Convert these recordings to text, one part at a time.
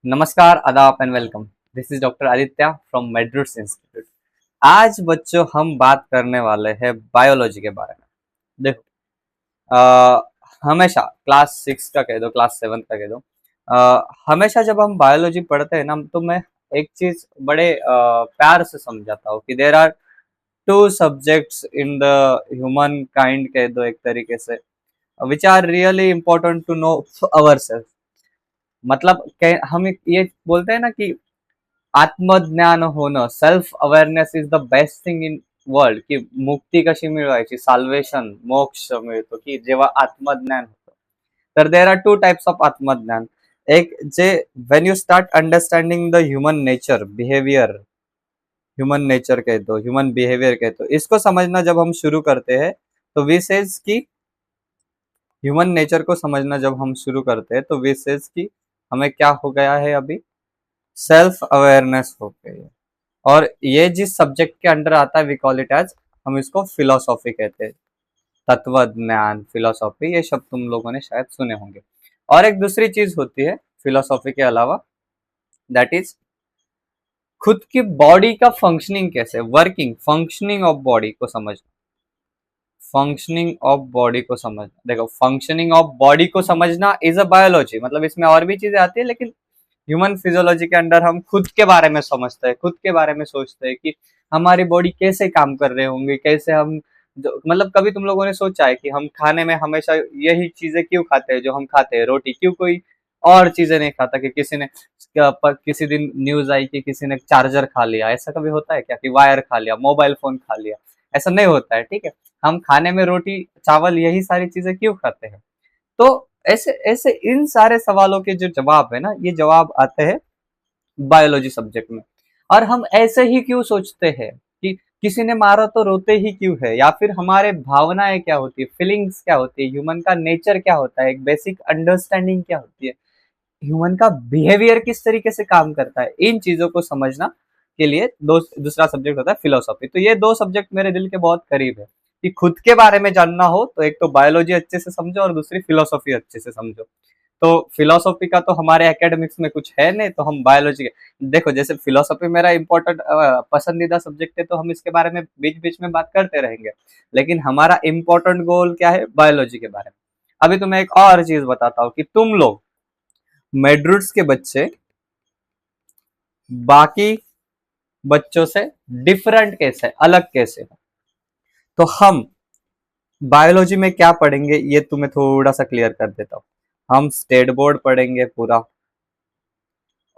नमस्कार, आदाब and welcome. This is doctor Aditya from Medruts institute. आज बच्चों हम बात करने वाले हैं बायोलॉजी के बारे में। देखो, हमेशा क्लास 6 का कह दो, क्लास 7 का कह दो, हमेशा जब हम बायोलॉजी पढ़ते हैं ना, तो मैं एक चीज बड़े प्यार से समझाता हूँ कि there are two subjects in the human kind, कह दो एक तरीके से, which are really important to know our self. मतलब हम ये बोलते हैं ना कि आत्मज्ञान होणं, self awareness is the best thing in world, की मुक्ती कशी मिळवायची, साल्वेशन, मोक्ष मिळतो की जेव्हा आत्मज्ञान होतं. तर there are two types of आत्मज्ञान. एक जे when you start understanding the human nature behaviour, human nature कहते हो, ह्यूमन बिहेवियर कहते हो, इसको समझना जब हम शुरू करते हैं तो वी सेज की ह्यूमन नेचर को समझना जब हम शुरू करते हैं तो वी सेज की हमें क्या हो गया है, अभी सेल्फ अवेयरनेस हो गई है। और ये जिस सब्जेक्ट के अंडर आता है वी कॉल इट एज, हम इसको फिलोसॉफी कहते हैं। तत्व ज्ञान, फिलोसॉफी, ये शब्द तुम लोगों ने शायद सुने होंगे। और एक दूसरी चीज होती है फिलोसॉफी के अलावा, दैट इज खुद की बॉडी का फंक्शनिंग, कैसे वर्किंग, फंक्शनिंग ऑफ बॉडी को समझना। फंक्शनिंग ऑफ बॉडी को समझना, देखो फंक्शनिंग ऑफ बॉडी को समझना इज अ बायोलॉजी, मतलब इसमें और भी चीजें आती है, लेकिन ह्यूमन फिजियोलॉजी के अंडर हम खुद के बारे में समझते हैं, खुद के बारे में सोचते हैं कि हमारी बॉडी कैसे काम कर रहे होंगे, कैसे हम मतलब कभी तुम लोगों ने सोचा है कि हम खाने में हमेशा यही चीजें क्यों खाते हैं जो हम खाते हैं, रोटी क्यों, कोई और चीजें नहीं खाता? कि किसी ने पर किसी दिन न्यूज आई कि किसी ने चार्जर खा लिया, ऐसा कभी होता है क्या? कि वायर खा लिया, मोबाइल फोन खा लिया? ऐसा नहीं होता है, ठीक है। हम खाने में रोटी चावल यही सारी चीजें क्यों खाते हैं? तो ऐसे ऐसे इन सारे सवालों के जो जवाब है ना, ये जवाब आते हैं बायोलॉजी सब्जेक्ट में। और हम ऐसे ही क्यों सोचते हैं कि किसी ने मारा तो रोते ही क्यों है, या फिर हमारे भावनाएं क्या होती है, फीलिंग्स क्या होती है, ह्यूमन का नेचर क्या होता है, एक बेसिक अंडरस्टैंडिंग क्या होती है, ह्यूमन का बिहेवियर किस तरीके से काम करता है, इन चीजों को समझना के लिए दूसरा सब्जेक्ट होता है फिलोसॉफी। तो ये दो सब्जेक्ट मेरे दिल के बहुत करीब है कि खुद के बारे में जानना हो तो एक तो बायोलॉजी अच्छे से समझो और दूसरी फिलोसॉफी अच्छे से समझो। तो फिलोसॉफी का तो हमारे एकेडमिक्स में कुछ है नहीं, तो हम बायोलॉजी के देखो, जैसे फिलोसॉफी मेरा इंपॉर्टेंट पसंदीदा सब्जेक्ट है, तो हम इसके बारे में बीच बीच में बात करते रहेंगे। लेकिन हमारा इंपॉर्टेंट गोल क्या है? बायोलॉजी के बारे में। अभी तुम्हें एक और चीज बताता हूँ कि तुम लोग मेड्रुट्स के बच्चे बाकी बच्चों से डिफरेंट कैसे, अलग कैसे है। तो हम बायोलॉजी में क्या पढ़ेंगे ये तुम्हें थोड़ा सा क्लियर कर देता हूँ। हम स्टेट बोर्ड पढ़ेंगे पूरा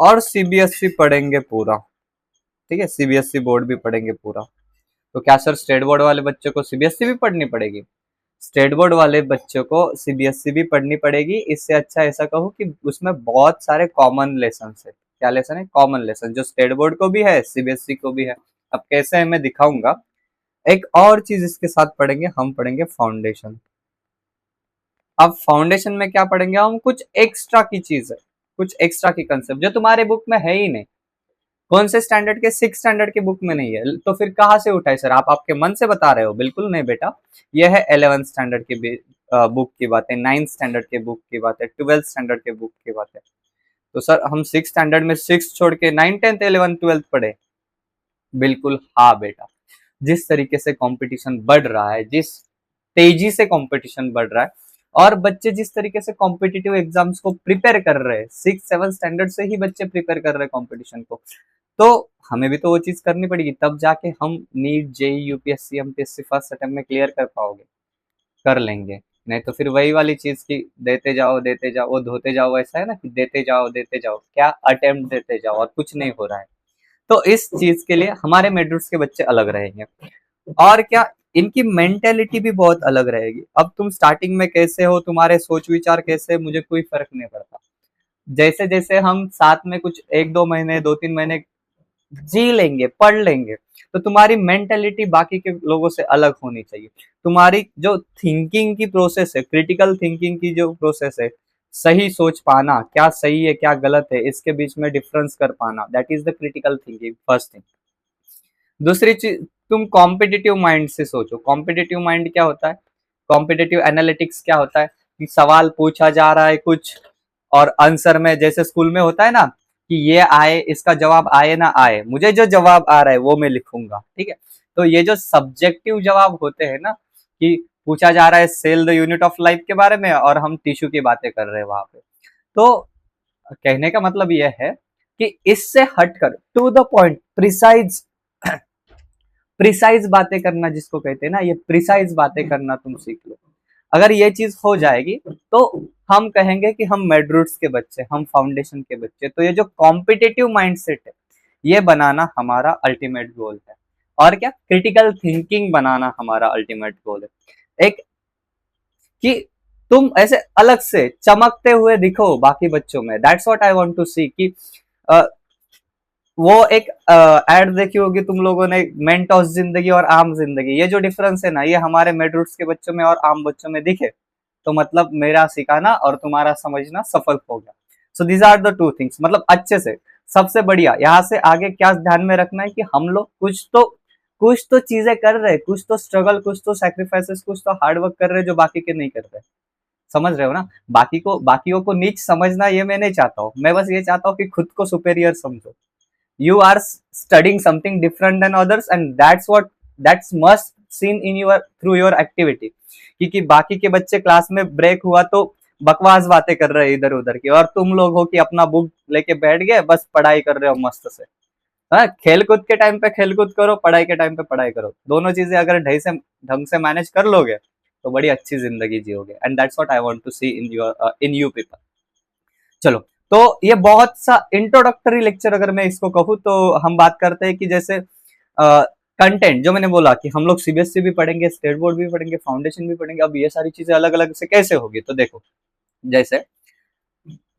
और सीबीएसई पढ़ेंगे पूरा, ठीक है, सीबीएसई बोर्ड भी पढ़ेंगे पूरा। तो क्या सर स्टेट बोर्ड वाले बच्चों को सीबीएसई भी पढ़नी पड़ेगी? स्टेट बोर्ड वाले बच्चों को सीबीएसई भी पढ़नी पड़ेगी। इससे अच्छा ऐसा कहो कि उसमें बहुत सारे कॉमन लेसन है। क्या लेसन है? कॉमन लेसन, जो स्टेट बोर्ड को भी है, सीबीएसई को भी है। अब कैसे है मैं दिखाऊंगा। एक और चीज इसके साथ पढ़ेंगे, हम पढ़ेंगे फाउंडेशन। अब फाउंडेशन में क्या पढ़ेंगे? हम कुछ एक्स्ट्रा की चीज है, कुछ एक्स्ट्रा की कंसेप्ट जो तुम्हारे बुक में है ही नहीं। कौन से स्टैंडर्ड के? 6 स्टैंडर्ड के बुक में नहीं है, तो फिर कहाँ से उठाए सर? आप आपके मन से बता रहे हो? बिल्कुल नहीं बेटा, यह है 11th स्टैंडर्ड की बुक की बात है, 9th स्टैंडर्ड के बुक की बात है, 12th स्टैंडर्ड के बुक की बात है। तो सर हम 6 स्टैंडर्ड में 6 छोड़ के 9, 10th, 11th, 12th पढ़े? बिल्कुल हाँ बेटा। जिस तरीके से कंपटीशन बढ़ रहा है, जिस तेजी से कंपटीशन बढ़ रहा है, और बच्चे जिस तरीके से कॉम्पिटिटिव एग्जाम्स को प्रिपेयर कर रहे हैं, 6, 7 स्टैंडर्ड से ही बच्चे प्रिपेयर कर रहे हैं कंपटीशन को, तो हमें भी तो वो चीज करनी पड़ेगी, तब जाके हम NEET, JEE, UPSC, MPSC first attempt में क्लियर कर पाओगे, कर लेंगे। नहीं तो फिर वही वाली चीज की देते जाओ, वो धोते जाओ, ऐसा है ना कि देते जाओ, क्या अटेम्प्ट देते जाओ और कुछ नहीं हो रहा है। तो इस चीज के लिए हमारे मेड्रुट्स के बच्चे अलग रहेंगे। और क्या, इनकी मेंटेलिटी भी बहुत अलग रहेगी। अब तुम स्टार्टिंग में कैसे हो, तुम्हारे सोच विचार कैसे, मुझे कोई फर्क नहीं पड़ता। जैसे जैसे हम साथ में कुछ 1-2 महीने, 2-3 महीने जी लेंगे, पढ़ लेंगे, तो तुम्हारी मेंटेलिटी बाकी के लोगों से अलग होनी चाहिए। तुम्हारी जो थिंकिंग की प्रोसेस है, क्रिटिकल थिंकिंग की जो प्रोसेस है, सही सोच पाना, क्या सही है क्या गलत है, इसके बीच में डिफरेंस कर पाना, that is the critical thinking, first thing. दूसरी चीज, तुम कॉम्पिटिटिव माइंड से सोचो। कॉम्पिटिटिव माइंड क्या होता है? कॉम्पिटिटिव एनालिटिक्स क्या होता है? कि सवाल पूछा जा रहा है कुछ, और आंसर में, जैसे स्कूल में होता है ना, कि ये आए, इसका जवाब आए ना आए, मुझे जो जवाब आ रहा है वो मैं लिखूंगा, ठीक है। तो ये जो सब्जेक्टिव जवाब होते हैं ना, कि पूछा जा रहा है cell the unit of life के बारे में और हम टिश्यू की बातें कर रहे हैं वहां पे, तो कहने का मतलब यह है कि इससे हटकर to the point precise precise बातें करना जिसको कहते हैं ना, ये प्रिसाइज बातें करना तुम सीख लो। अगर ये चीज हो जाएगी तो हम कहेंगे कि हम मेडरूट्स के बच्चे, हम फाउंडेशन के बच्चे। तो ये जो कॉम्पिटिटिव माइंडसेट है, ये बनाना हमारा अल्टीमेट गोल है। और क्या, क्रिटिकल थिंकिंग बनाना हमारा अल्टीमेट गोल है। एक कि तुम ऐसे अलग से चमकते हुए दिखो बाकी बच्चों में, that's what I want to see. कि वो एक एड देखी होगी तुम लोगों ने, मेंटोस जिंदगी और आम जिंदगी, ये जो डिफरेंस है ना, ये हमारे मेडरूट्स के बच्चों में और आम बच्चों में दिखे तो मतलब मेरा सिखाना और तुम्हारा समझना सफल हो गया। So these are the two things, मतलब अच्छे से सबसे बढ़िया। यहाँ से आगे क्या ध्यान में रखना है कि हम लोग कुछ तो चीजें कर रहे हैं, कुछ तो स्ट्रगल, कुछ तो सैक्रिफाइसेस, कुछ तो हार्डवर्क कर रहे हैं जो बाकी के नहीं कर रहे। समझ रहे हो ना? बाकियों को नीच समझना ये मैं नहीं चाहता हूँ, मैं बस ये चाहता हूँ कि खुद को सुपेरियर समझो। You are studying something different than others and that's must seen in your through your activity। क्योंकि बाकी के बच्चे क्लास में ब्रेक हुआ तो बकवास बातें कर रहे हैं इधर उधर की, और तुम लोग हो कि अपना बुक लेके बैठ गए, बस पढ़ाई कर रहे हो मस्त से। हाँ, खेलकूद के टाइम पे खेलकूद करो, पढ़ाई के टाइम पे पढ़ाई करो, दोनों चीजें अगर ढंग से मैनेज कर लोगे तो बड़ी अच्छी जिंदगी जियोगे। And that's what I want to see in you people. चलो, तो ये बहुत सा इंट्रोडक्टरी लेक्चर अगर मैं इसको कहूँ तो हम बात करते हैं कि जैसे कंटेंट जो मैंने बोला कि हम लोग सीबीएसई भी पढ़ेंगे, स्टेट बोर्ड भी पढ़ेंगे, फाउंडेशन भी पढ़ेंगे। अब ये सारी चीजें अलग अलग से कैसे होगी, तो देखो, जैसे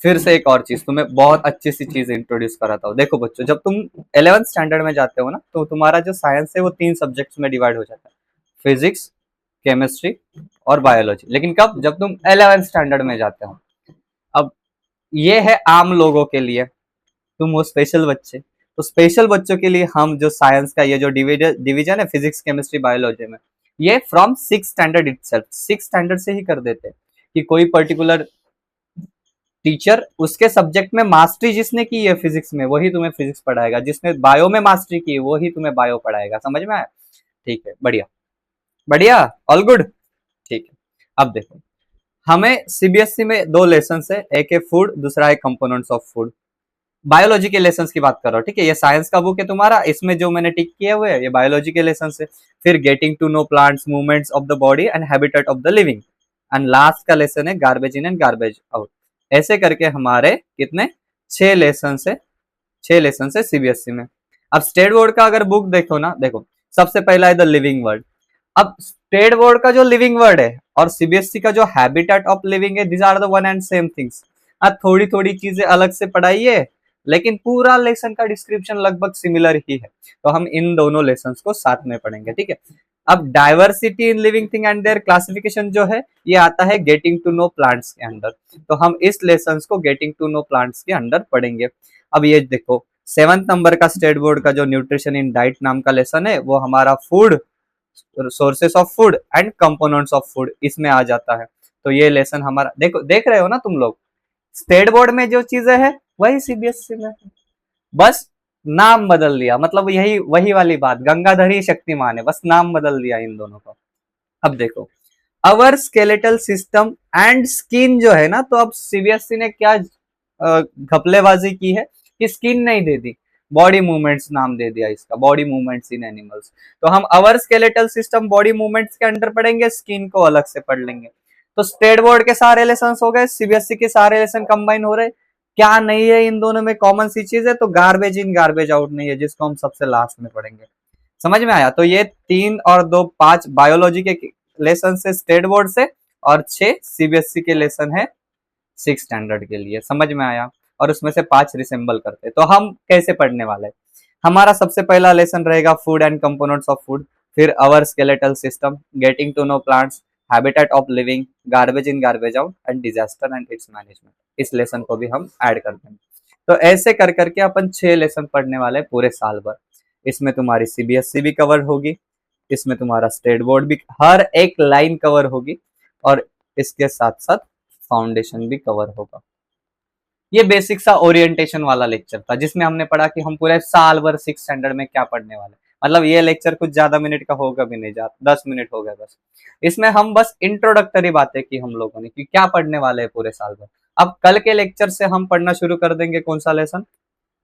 फिर से एक और चीज तुम्हें बहुत अच्छी सी चीज इंट्रोड्यूस कराता हूँ। देखो बच्चों, जब तुम 11th स्टैंडर्ड में जाते हो ना, तो तुम्हारा जो साइंस है वो 3 सब्जेक्ट्स में डिवाइड हो जाता है, फिजिक्स, केमिस्ट्री और बायोलॉजी। लेकिन कब, जब तुम 11th स्टैंडर्ड में जाते हो। अब ये है आम लोगों के लिए, तुम वो स्पेशल बच्चे, तो स्पेशल बच्चों के लिए हम जो साइंस का ये जो डिवीजन है फिजिक्स केमिस्ट्री बायोलॉजी में, ये from 6th standard itself, 6th standard से ही कर देते हैं कि कोई पर्टिकुलर टीचर उसके सब्जेक्ट में मास्टरी जिसने की है फिजिक्स में वही तुम्हें फिजिक्स पढ़ाएगा, जिसने बायो में मास्टरी की है वही तुम्हें बायो पढ़ाएगा। समझ में आया? ठीक है, बढ़िया बढ़िया, ऑल गुड। ठीक है, अब देखो, हमें सीबीएसई में 2 लेसन है, एक है फूड, दूसरा है कंपोनेंट्स ऑफ फूड। बायोलॉजी के लेसन की बात कर रहा हूँ, ठीक है। ये साइंस का बुक है तुम्हारा, इसमें जो मैंने टिक किए हुए हैं ये बायोलॉजी के लेसन है। फिर getting to know plants, movements of the body and habitat of the living, and last का लेसन है garbage in and garbage out. ऐसे करके हमारे कितने, 6 लेसन है, 6 लेसन है सीबीएसई में। अब स्टेट बोर्ड का अगर बुक देखो ना, देखो सबसे पहला है द लिविंग वर्ल्ड। अब स्टेट बोर्ड का जो लिविंग वर्ड है और सीबीएसई का जो हैबिटेट ऑफ लिविंग है, this are the one and same things. थोड़ी थोड़ी चीजें अलग से पढ़ाइए, लेकिन पूरा लेसन का डिस्क्रिप्शन लगभग सिमिलर ही है। तो हम इन दोनों लेसन को साथ में पढ़ेंगे, ठीक है। अब diversity in living thing and there classification जो है, ये आता है गेटिंग टू नो प्लांट्स के अंदर। तो हम इस लेसन को गेटिंग टू नो प्लांट्स के अंदर पढ़ेंगे। अब ये देखो, 7th नंबर का स्टेट बोर्ड का जो न्यूट्रिशन इन डाइट नाम का लेसन है, वो हमारा food, sources of food and components of food इसमें आ जाता है। तो ये लेसन हमारा, देखो देख रहे हो ना तुम लोग, स्टेट बोर्ड में जो चीजें है वही सीबीएसई में, बस नाम बदल दिया। मतलब यही वही वाली बात, गंगाधर ही शक्तिमान है, बस नाम बदल दिया इन दोनों का। अब देखो, अवर स्केलेटल सिस्टम एंड स्किन जो है ना, तो अब सीबीएसई ने क्या घपलेबाजी की है कि स्किन नहीं दे दी, बॉडी मूवमेंट्स नाम दे दिया इसका, बॉडी मूवमेंट्स इन एनिमल्स। तो हम अवर स्केलेटल सिस्टम बॉडी मूवमेंट्स के अंडर पढ़ेंगे, स्किन को अलग से पढ़ लेंगे। तो स्टेट बोर्ड के सारे लेसन हो गए, सीबीएसई के सारे लेसन कंबाइन हो रहे। क्या नहीं है इन दोनों में कॉमन सी चीज है, तो गार्बेज इन गार्बेज आउट नहीं है, जिसको हम सबसे लास्ट में पढ़ेंगे। समझ में आया? तो ये 3 और 2 5 बायोलॉजी के लेसन से स्टेट बोर्ड से, और 6 सीबीएसई के लेसन है 6 स्टैंडर्ड के लिए। समझ में आया? और उसमें से 5 रिसेंबल करते। तो हम कैसे पढ़ने वाले, हमारा सबसे पहला लेसन रहेगा food and components of food, फिर our skeletal system, getting to know plants, habitat of living, garbage in garbage out and disaster and its management. इस लेसन को भी हम ऐड कर देंगे। तो ऐसे कर करके अपन 6 लेसन पढ़ने वाले पूरे साल भर। इसमें तुम्हारी सीबीएसई भी कवर होगी, इसमें तुम्हारा स्टेट बोर्ड भी, हर एक लाइन कवर होगी, और इसके साथ साथ फाउंडेशन भी कवर होगा। ये बेसिक सा ओरिएंटेशन वाला लेक्चर था जिसमें हमने पढ़ा कि हम पूरे साल भर 6 स्टैंडर्ड में क्या पढ़ने वाले। मतलब ये लेक्चर कुछ ज्यादा मिनट का होगा भी नहीं, ज्यादा 10 मिनट हो गए बस। इसमें हम बस इंट्रोडक्टरी बातें की हम लोगों ने कि क्या पढ़ने वाले हैं पूरे साल भर। अब कल के लेक्चर से हम पढ़ना शुरू कर देंगे कौन सा लेसन,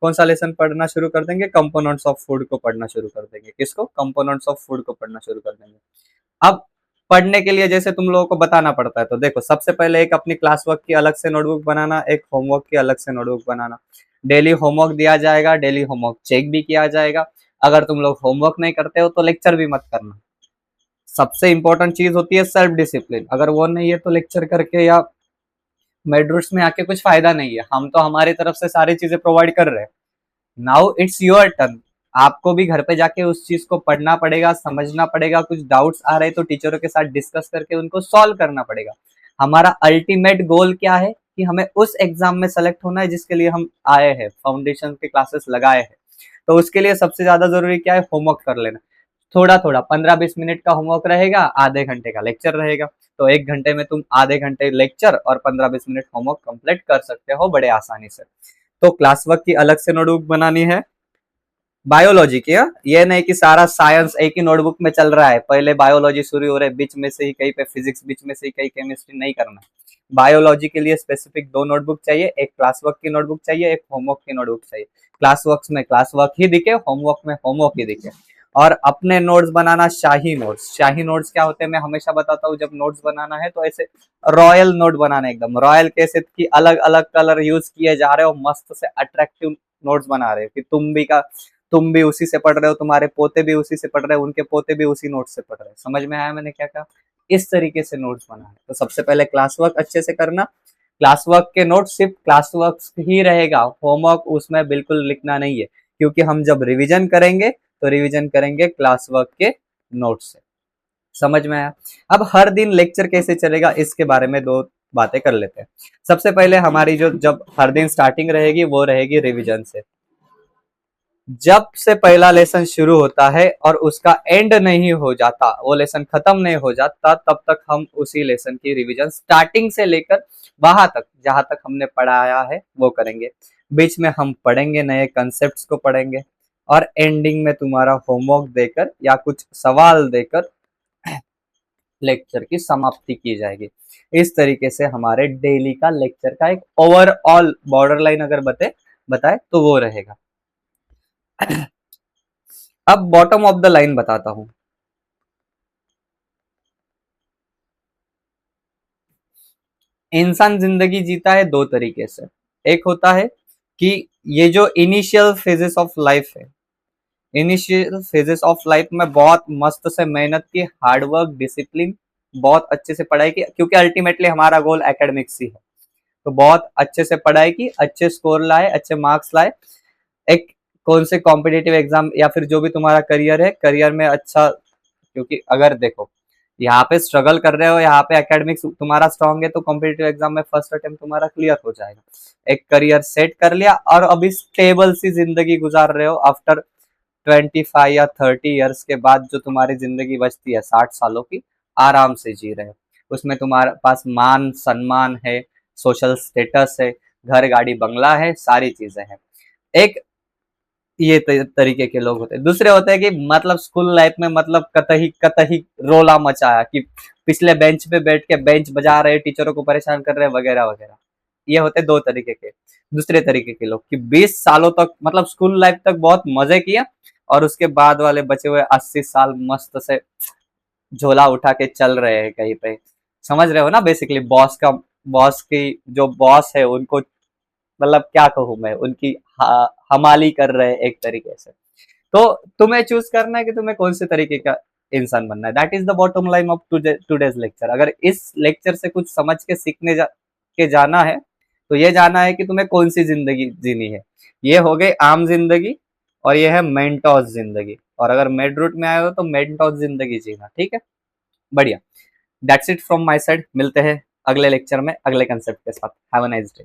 कौन सा लेसन पढ़ना शुरू कर देंगे, कंपोनेंट्स ऑफ फूड को पढ़ना शुरू कर देंगे। किसको? कंपोनेंट्स ऑफ फूड को पढ़ना शुरू कर देंगे। अब पढ़ने के लिए जैसे तुम लोगों को बताना पड़ता है, तो देखो सबसे पहले एक अपनी क्लास वर्क की अलग से नोटबुक बनाना, एक होमवर्क की अलग से नोटबुक बनाना। डेली होमवर्क दिया जाएगा, डेली होमवर्क चेक भी किया जाएगा। अगर तुम लोग होमवर्क नहीं करते हो तो लेक्चर भी मत करना। सबसे इंपॉर्टेंट चीज होती है सेल्फ डिसिप्लिन। अगर वो नहीं है तो लेक्चर करके या मेड्रूट्स में आके कुछ फायदा नहीं है। हम तो हमारी तरफ से सारी चीजें प्रोवाइड कर रहे हैं। Now it's your turn. आपको भी घर पे जाके उस चीज को पढ़ना पड़ेगा, समझना पड़ेगा। कुछ डाउट्स आ रहे तो टीचरों के साथ डिस्कस करके उनको सॉल्व करना पड़ेगा। हमारा अल्टीमेट गोल क्या है कि हमें उस एग्जाम में सेलेक्ट होना है जिसके लिए हम आए हैं, फाउंडेशन के क्लासेस लगाए हैं। तो उसके लिए सबसे ज्यादा जरूरी क्या है? होमवर्क कर लेना। थोड़ा थोड़ा 15-20 मिनट का होमवर्क रहेगा, आधे घंटे का लेक्चर रहेगा। तो 1 घंटे में तुम आधे घंटे लेक्चर और 15-20 मिनट होमवर्क कंप्लीट कर सकते हो बड़े आसानी से। तो क्लास वर्क की अलग से नोटबुक बनानी है। बायोलॉजी की, हाँ? ये नहीं कि सारा साइंस एक ही नोटबुक में चल रहा है, पहले बायोलॉजी शुरू हो रहा है, बीच में से ही कहीं पे फिजिक्स, बीच में से ही कहीं केमिस्ट्री, नहीं करना। बायोलॉजी के लिए स्पेसिफिक 2 नोटबुक चाहिए, एक क्लास वर्क की नोटबुक चाहिए, एक होमवर्क की नोटबुक चाहिए। क्लास वर्क में क्लास वर्क ही दिखे, होमवर्क में होमवर्क ही दिखे। और अपने नोट्स बनाना शाही नोट्स। शाही नोट्स क्या होते हैं मैं हमेशा बताता हूँ, जब नोट्स बनाना है तो ऐसे रॉयल नोट बनाना है, एकदम रॉयल कैसे कि अलग अलग कलर यूज किए जा रहे हो, मस्त से अट्रैक्टिव नोट्स बना रहे हो कि तुम भी उसी से पढ़ रहे हो, तुम्हारे पोते भी उसी से पढ़ रहे हो, उनके पोते भी उसी नोट से पढ़ रहे हैं। समझ में आया मैंने क्या कहा? इस तरीके से नोट्स बनाना। तो सबसे पहले क्लास वर्क अच्छे से करना। क्लास वर्क के नोट सिर्फ क्लास वर्क ही रहेगा, होमवर्क उसमें बिल्कुल लिखना नहीं है, क्योंकि हम जब रिवीजन करेंगे तो रिवीजन करेंगे क्लास वर्क के नोट से। समझ में आया? अब हर दिन लेक्चर कैसे चलेगा इसके बारे में 2 बातें कर लेते हैं। सबसे पहले हमारी जो जब हर दिन स्टार्टिंग रहेगी वो रहेगी रिवीजन से। जब से पहला लेसन शुरू होता है और उसका एंड नहीं हो जाता, वो लेसन खत्म नहीं हो जाता, तब तक हम उसी लेसन की रिवीजन स्टार्टिंग से लेकर वहां तक जहां तक हमने पढ़ाया है वो करेंगे। बीच में हम पढ़ेंगे, नए कंसेप्ट को पढ़ेंगे, और एंडिंग में तुम्हारा होमवर्क देकर या कुछ सवाल देकर लेक्चर की समाप्ति की जाएगी। इस तरीके से हमारे डेली का लेक्चर का एक ओवरऑल बॉर्डर लाइन अगर बताए तो वो रहेगा। अब बॉटम ऑफ द लाइन बताता हूं। इंसान जिंदगी जीता है 2 तरीके से। एक होता है कि ये जो इनिशियल फेजेस ऑफ लाइफ है, इनिशियल फेजेस ऑफ लाइफ में बहुत मस्त से मेहनत की, हार्डवर्क, डिसिप्लिन, बहुत अच्छे से पढ़ाई की, क्योंकि अल्टीमेटली हमारा गोल एकेडमिक्स ही है। तो बहुत अच्छे से पढ़ाई की, अच्छे स्कोर लाए, अच्छे मार्क्स लाए, एक कौन से कॉम्पिटेटिव एग्जाम या फिर जो भी तुम्हारा करियर है, करियर में अच्छा। क्योंकि अगर देखो यहाँ पे स्ट्रगल कर रहे हो, यहाँ पे एकेडमिक्स तुम्हारा स्ट्रांग है, तो कॉम्पिटेटिव एग्जाम में फर्स्ट अटेम्प्ट तुम्हारा क्लियर हो जाएगा। एक करियर सेट कर लिया और अभी स्टेबल सी जिंदगी गुजार रहे हो। आफ्टर 25 या 30 ईयर्स के बाद जो तुम्हारी जिंदगी बचती है 60 सालों की, आराम से जी रहे हो। उसमें तुम्हारे पास मान सम्मान है, सोशल स्टेटस है, घर गाड़ी बंगला है, सारी चीजें हैं। एक ये तरीके के लोग होते हैं। दूसरे होते हैं कि मतलब स्कूल लाइफ में मतलब कतही कतही रोला मचाया कि पिछले बेंच पे बैठ के बेंच बजा रहे, टीचरों को परेशान कर रहे, वगैरह वगैरह। ये होते 2 तरीके के। दूसरे तरीके के लोग कि 20 सालों तक मतलब स्कूल लाइफ तक बहुत मजे किया, और उसके बाद वाले बचे हुए 80 साल मस्त से झोला उठा के चल रहे हैं कहीं पे। समझ रहे हो ना? बेसिकली बॉस की जो बॉस है उनको, मतलब क्या कहूँ मैं, उनकी हमाली कर रहे हैं एक तरीके से। तो तुम्हें चूज करना है कि तुम्हें कौन से तरीके का इंसान बनना है। That is the bottom line of today's lecture. अगर इस लेक्चर से कुछ समझ के सीखने के जाना है, तो ये जाना है कि तुम्हें कौन सी जिंदगी जीनी है। ये हो गई आम जिंदगी, और ये है मेंटोस जिंदगी। और अगर मेड रूट में आए हो तो मेंटोस जिंदगी जीना। ठीक है, बढ़िया। That's it from my side. मिलते हैं अगले लेक्चर में अगले कंसेप्ट के साथ। Have a nice day.